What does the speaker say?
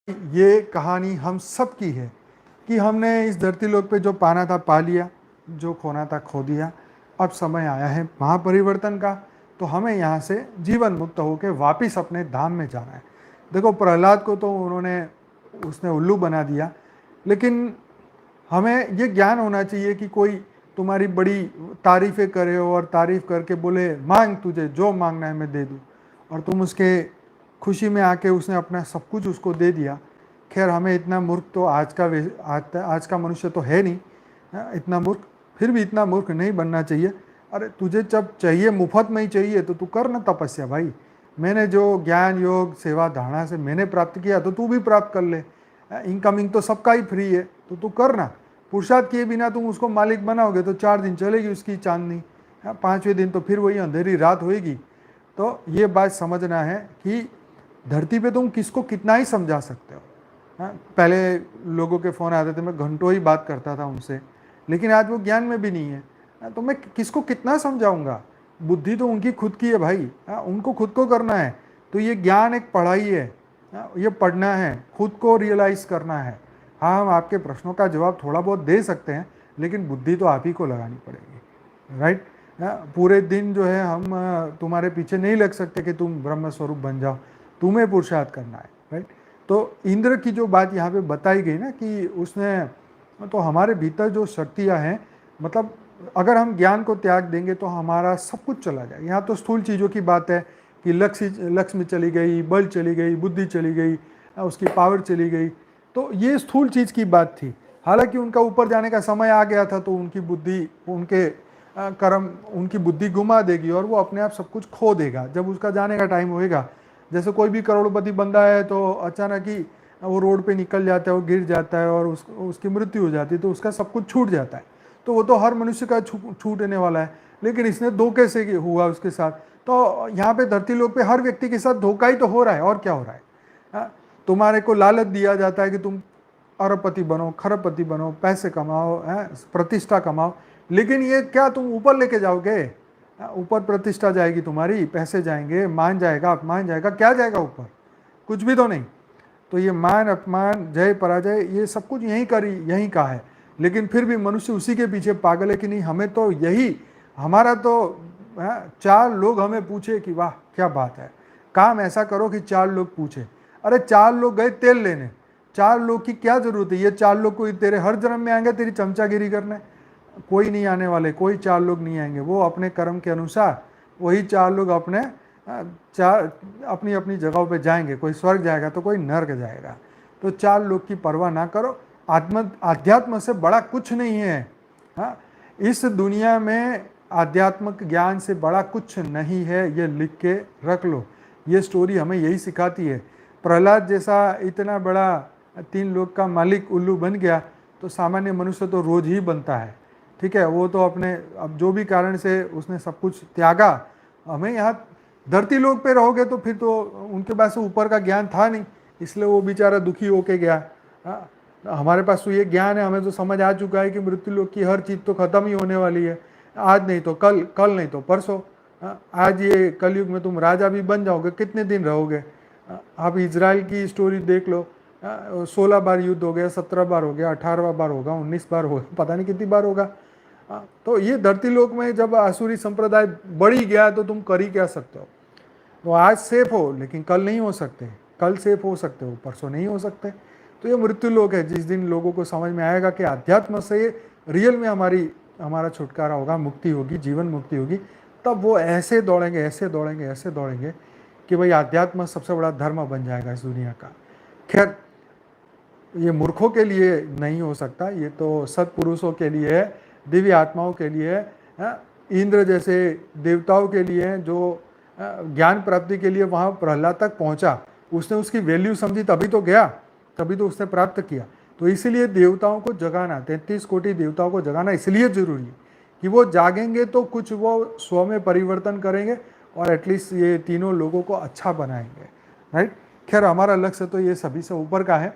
ये कहानी हम सब की है कि हमने इस धरती लोक पे जो पाना था पा लिया, जो खोना था खो दिया। अब समय आया है महापरिवर्तन का, तो हमें यहाँ से जीवन मुक्त होकर वापिस अपने धाम में जाना है। देखो, प्रहलाद को तो उसने उल्लू बना दिया, लेकिन हमें ये ज्ञान होना चाहिए कि कोई तुम्हारी बड़ी तारीफ़ें करे और तारीफ़ करके बोले मांग, तुझे जो मांगना है मैं दे दूँ, और तुम उसके खुशी में आके उसने अपना सब कुछ उसको दे दिया। खैर, हमें इतना मूर्ख तो आज का मनुष्य तो है नहीं, इतना मूर्ख, फिर भी इतना मूर्ख नहीं बनना चाहिए। अरे तुझे जब चाहिए, मुफ्त में ही चाहिए, तो तू कर ना तपस्या भाई। मैंने जो ज्ञान योग सेवा धारणा से मैंने प्राप्त किया, तो तू भी प्राप्त कर ले। इनकमिंग तो सबका ही फ्री है, तो तू करना। पुरुषार्थ किए बिना तुम उसको मालिक बनाओगे तो 4 दिन चलेगी उसकी चांदनी, 5वें दिन तो फिर वही अंधेरी रात होएगी। तो ये बात समझना है कि धरती पे तुम किसको कितना ही समझा सकते हो। पहले लोगों के फ़ोन आते थे, मैं घंटों ही बात करता था उनसे, लेकिन आज वो ज्ञान में भी नहीं है। तो मैं किसको कितना समझाऊंगा। बुद्धि तो उनकी खुद की है भाई, उनको खुद को करना है। तो ये ज्ञान एक पढ़ाई है, ये पढ़ना है, खुद को रियलाइज़ करना है। हाँ, हम आपके प्रश्नों का जवाब थोड़ा बहुत दे सकते हैं, लेकिन बुद्धि तो आप ही को लगानी पड़ेगी, राइट। पूरे दिन जो है हम तुम्हारे पीछे नहीं लग सकते कि तुम ब्रह्म स्वरूप बन जाओ, तुम्हें पुरुषार्थ करना है, राइट। तो इंद्र की जो बात यहाँ पे बताई गई ना कि उसने, तो हमारे भीतर जो शक्तियाँ हैं, मतलब अगर हम ज्ञान को त्याग देंगे तो हमारा सब कुछ चला जाए। यहाँ तो स्थूल चीज़ों की बात है कि लक्ष्मी चली गई, बल चली गई, बुद्धि चली गई, उसकी पावर चली गई, तो ये स्थूल चीज़ की बात थी। हालांकि उनका ऊपर जाने का समय आ गया था, तो उनकी बुद्धि, उनके कर्म, उनकी बुद्धि घुमा देगी और वो अपने आप सब कुछ खो देगा जब उसका जाने का टाइम होएगा। जैसे कोई भी करोड़पति बंदा है तो अचानक ही वो रोड पे निकल जाता है, वो गिर जाता है और उसकी मृत्यु हो जाती है, तो उसका सब कुछ छूट जाता है। तो वो तो हर मनुष्य का छूटने वाला है, लेकिन इसने धोखे से हुआ उसके साथ। तो यहाँ पे धरती लोक पे हर व्यक्ति के साथ धोखा ही तो हो रहा है, और क्या हो रहा है। तुम्हारे को लालच दिया जाता है कि तुम अरबपति बनो, खरबपति बनो, पैसे कमाओ, प्रतिष्ठा कमाओ, लेकिन ये क्या तुम ऊपर लेके जाओगे। ऊपर प्रतिष्ठा जाएगी तुम्हारी, पैसे जाएंगे, मान जाएगा, अपमान जाएगा, क्या जाएगा ऊपर, कुछ भी तो नहीं। तो ये मान अपमान जय पराजय ये सब कुछ यहीं का है। लेकिन फिर भी मनुष्य उसी के पीछे पागल है कि नहीं, हमें तो यही, हमारा तो 4 लोग हमें पूछे कि वाह क्या बात है, काम ऐसा करो कि 4 लोग पूछे। अरे 4 लोग गए तेल लेने, 4 लोग की क्या जरूरत है। ये 4 लोग कोई तेरे हर जन्म में आएंगे तेरी चमचागिरी करने, कोई नहीं आने वाले, कोई 4 लोग नहीं आएंगे। वो अपने कर्म के अनुसार वही 4 लोग अपने अपनी अपनी जगहों पे जाएंगे। कोई स्वर्ग जाएगा तो कोई नर्क जाएगा। तो 4 लोग की परवाह ना करो। आध्यात्म से बड़ा कुछ नहीं है। हाँ, इस दुनिया में आध्यात्मिक ज्ञान से बड़ा कुछ नहीं है, ये लिख के रख लो। ये स्टोरी हमें यही सिखाती है। प्रहलाद जैसा इतना बड़ा 3 लोग का मालिक उल्लू बन गया, तो सामान्य मनुष्य तो रोज ही बनता है। ठीक है, वो तो अपने अब जो भी कारण से उसने सब कुछ त्यागा। हमें यहाँ धरती लोक पे रहोगे तो फिर तो उनके पास ऊपर का ज्ञान था नहीं, इसलिए वो बेचारा दुखी होके गया। हमारे पास तो ये ज्ञान है, हमें तो समझ आ चुका है कि मृत्यु लोक की हर चीज़ तो खत्म ही होने वाली है, आज नहीं तो कल, कल नहीं तो परसों। आज ये कलयुग में तुम राजा भी बन जाओगे, कितने दिन रहोगे। आप इजराइल की स्टोरी देख लो, 16 बार युद्ध हो गया, 17 बार हो गया, 18वां बार होगा, 19 बार होगा, पता नहीं कितनी बार होगा। तो ये धरती लोक में जब आसुरी संप्रदाय बढ़ी गया तो तुम कर ही क्या सकते हो। तो आज सेफ हो, लेकिन कल नहीं हो सकते। कल सेफ हो सकते हो, परसों नहीं हो सकते। तो ये मृत्यु लोक है। जिस दिन लोगों को समझ में आएगा कि अध्यात्म से रियल में हमारा छुटकारा होगा, मुक्ति होगी, जीवन मुक्ति होगी, तब वो ऐसे दौड़ेंगे, ऐसे दौड़ेंगे, ऐसे दौड़ेंगे कि भाई अध्यात्म सबसे बड़ा धर्म बन जाएगा इस दुनिया का। खैर, ये मूर्खों के लिए नहीं हो सकता, ये तो सत्पुरुषों के लिए है, दिव्य आत्माओं के लिए है, इंद्र जैसे देवताओं के लिए है, जो ज्ञान प्राप्ति के लिए वहाँ प्रहलाद तक पहुँचा। उसने उसकी वैल्यू समझी तभी तो गया, तभी तो उसने प्राप्त किया। तो इसीलिए देवताओं को जगाना, 33 कोटि देवताओं को जगाना इसलिए जरूरी है कि वो जागेंगे तो कुछ वो स्व में परिवर्तन करेंगे और एटलीस्ट ये तीनों लोगों को अच्छा बनाएंगे, राइट। खैर, हमारा लक्ष्य तो ये सभी से ऊपर का है।